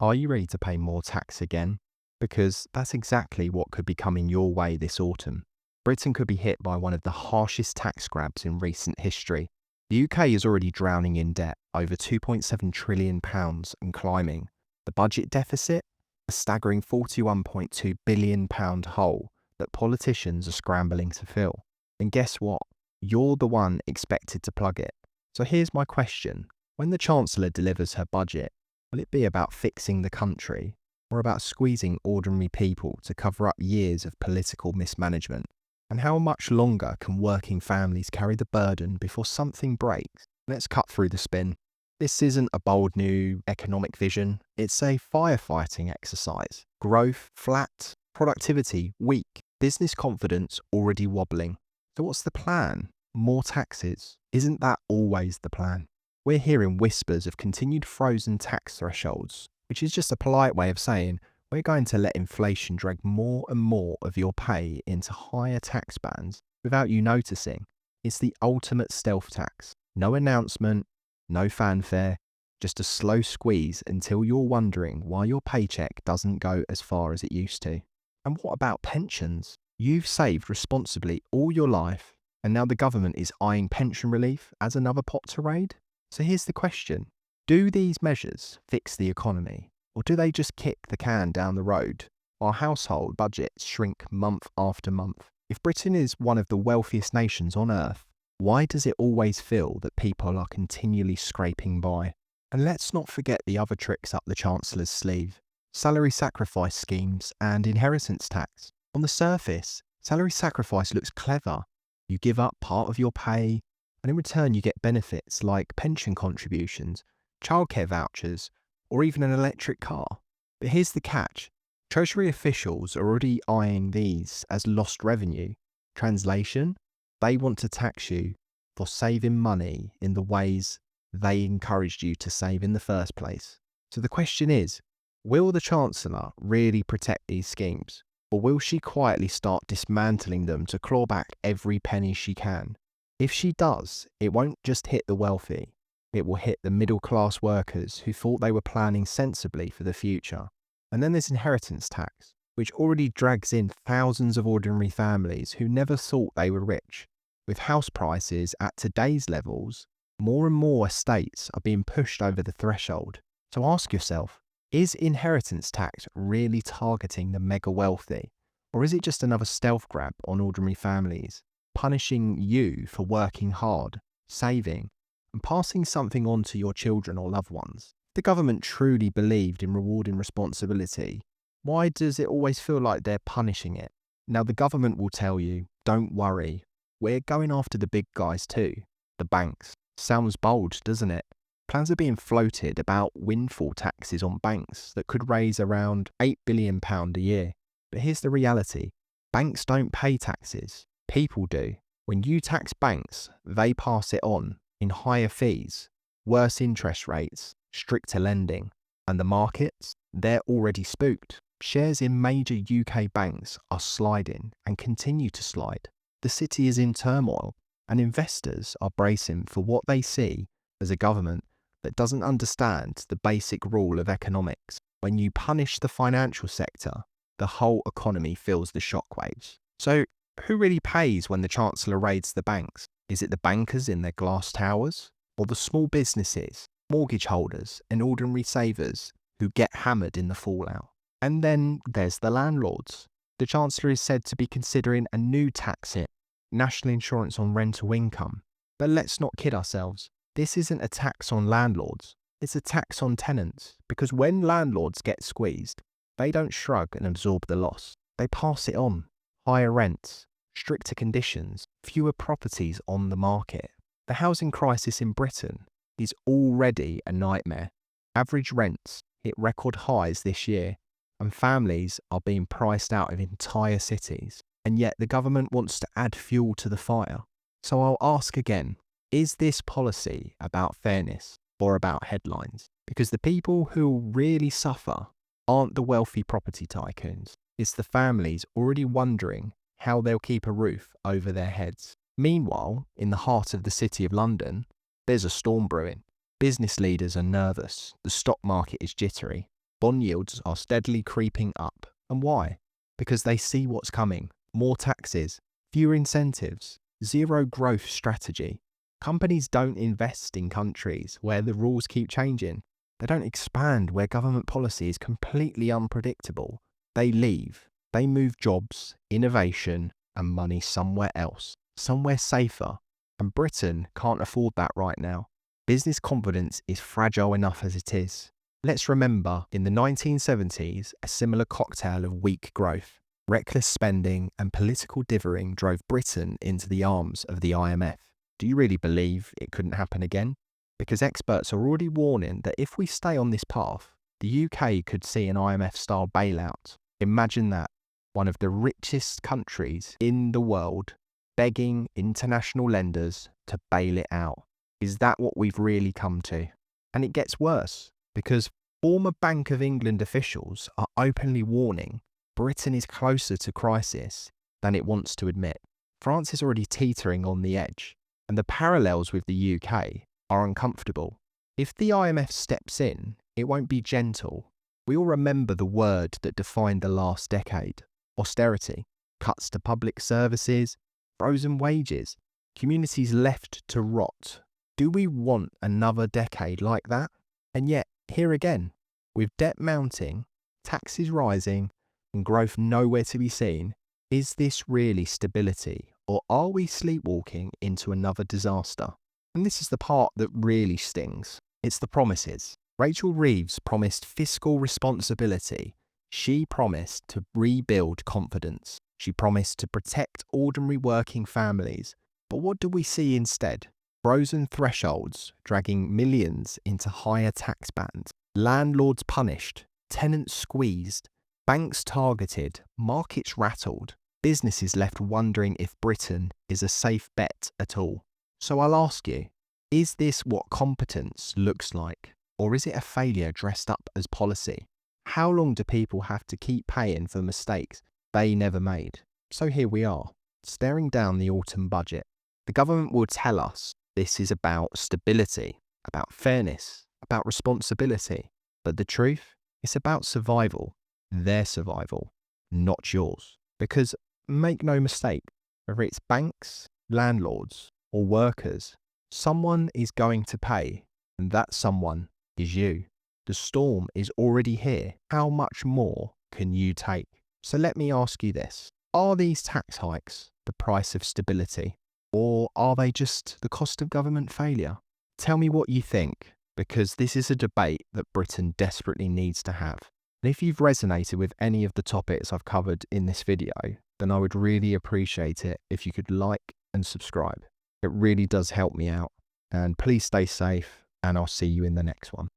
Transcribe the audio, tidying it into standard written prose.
Are you ready to pay more tax again? Because that's exactly what could be coming your way this autumn. Britain could be hit by one of the harshest tax grabs in recent history. The UK is already drowning in debt, over £2.7 trillion and climbing. The budget deficit? A staggering £41.2 billion hole that politicians are scrambling to fill. And guess what? You're the one expected to plug it. So here's my question. When the Chancellor delivers her budget, will it be about fixing the country or about squeezing ordinary people to cover up years of political mismanagement? And how much longer can working families carry the burden before something breaks? Let's cut through the spin. This isn't a bold new economic vision, it's a firefighting exercise. Growth flat, productivity weak, business confidence already wobbling. So what's the plan? More taxes. Isn't that always the plan? We're hearing whispers of continued frozen tax thresholds, which is just a polite way of saying we're going to let inflation drag more and more of your pay into higher tax bands without you noticing. It's the ultimate stealth tax. No announcement, no fanfare, just a slow squeeze until you're wondering why your paycheck doesn't go as far as it used to. And what about pensions? You've saved responsibly all your life, and now the government is eyeing pension relief as another pot to raid? So here's the question. Do these measures fix the economy, or do they just kick the can down the road while household budgets shrink month after month? If Britain is one of the wealthiest nations on earth, why does it always feel that people are continually scraping by? And let's not forget the other tricks up the Chancellor's sleeve. Salary sacrifice schemes and inheritance tax. On the surface, salary sacrifice looks clever. You give up part of your pay, and in return you get benefits like pension contributions, childcare vouchers, or even an electric car. But here's the catch. Treasury officials are already eyeing these as lost revenue. Translation? They want to tax you for saving money in the ways they encouraged you to save in the first place. So the question is, will the Chancellor really protect these schemes? Or will she quietly start dismantling them to claw back every penny she can? If she does, it won't just hit the wealthy. It will hit the middle-class workers who thought they were planning sensibly for the future. And then there's inheritance tax, which already drags in thousands of ordinary families who never thought they were rich. With house prices at today's levels, more and more estates are being pushed over the threshold. So ask yourself, is inheritance tax really targeting the mega wealthy? Or is it just another stealth grab on ordinary families, punishing you for working hard, saving, and passing something on to your children or loved ones? If the government truly believed in rewarding responsibility, why does it always feel like they're punishing it? Now the government will tell you, don't worry, we're going after the big guys too, the banks. Sounds bold, doesn't it? Plans are being floated about windfall taxes on banks that could raise around £8 billion a year. But here's the reality. Banks don't pay taxes. People do. When you tax banks, they pass it on in higher fees, worse interest rates, stricter lending. And the markets? They're already spooked. Shares in major UK banks are sliding and continue to slide. The city is in turmoil, and investors are bracing for what they see as a government that doesn't understand the basic rule of economics. When you punish the financial sector, the whole economy feels the shockwaves. So, who really pays when the Chancellor raids the banks? Is it the bankers in their glass towers? Or the small businesses, mortgage holders, and ordinary savers who get hammered in the fallout? And then there's the landlords. The Chancellor is said to be considering a new tax hit, national insurance on rental income. But let's not kid ourselves. This isn't a tax on landlords, it's a tax on tenants, because when landlords get squeezed, they don't shrug and absorb the loss. They pass it on. Higher rents, stricter conditions, fewer properties on the market. The housing crisis in Britain is already a nightmare. Average rents hit record highs this year, and families are being priced out of entire cities. And yet the government wants to add fuel to the fire. So I'll ask again, is this policy about fairness or about headlines? Because the people who really suffer aren't the wealthy property tycoons. It's the families already wondering how they'll keep a roof over their heads. Meanwhile, in the heart of the city of London, there's a storm brewing. Business leaders are nervous, the stock market is jittery, Bond yields are steadily creeping up. And why? Because they see what's coming. More taxes, fewer incentives, zero growth strategy. Companies don't invest in countries where the rules keep changing. They don't expand where government policy is completely unpredictable. They leave. They move jobs, innovation, and money somewhere else, somewhere safer. And Britain can't afford that right now. Business confidence is fragile enough as it is. Let's remember, in the 1970s, a similar cocktail of weak growth, reckless spending, and political dithering drove Britain into the arms of the IMF. Do you really believe it couldn't happen again? Because experts are already warning that if we stay on this path, the UK could see an IMF-style bailout. Imagine that. One of the richest countries in the world begging international lenders to bail it out. Is that what we've really come to? And it gets worse, because former Bank of England officials are openly warning Britain is closer to crisis than it wants to admit. France is already teetering on the edge, and the parallels with the UK are uncomfortable. If the IMF steps in, it won't be gentle. We all remember the word that defined the last decade: austerity, cuts to public services, frozen wages, communities left to rot. Do we want another decade like that? And yet, here again, with debt mounting, taxes rising, and growth nowhere to be seen, is this really stability, or are we sleepwalking into another disaster? And this is the part that really stings. It's the promises. Rachel Reeves promised fiscal responsibility. She promised to rebuild confidence. She promised to protect ordinary working families. But what do we see instead? Frozen thresholds dragging millions into higher tax bands. Landlords punished. Tenants squeezed. Banks targeted. Markets rattled. Businesses left wondering if Britain is a safe bet at all. So I'll ask you, is this what competence looks like? Or is it a failure dressed up as policy? How long do people have to keep paying for mistakes they never made? So here we are, staring down the autumn budget. The government will tell us this is about stability, about fairness, about responsibility. But the truth, it's about survival, their survival, not yours. Because make no mistake, whether it's banks, landlords, or workers, someone is going to pay, and that someone is you. The storm is already here. How much more can you take? So let me ask you this. Are these tax hikes the price of stability? Or are they just the cost of government failure? Tell me what you think, because this is a debate that Britain desperately needs to have. And if you've resonated with any of the topics I've covered in this video, then I would really appreciate it if you could like and subscribe. It really does help me out. And please stay safe, and I'll see you in the next one.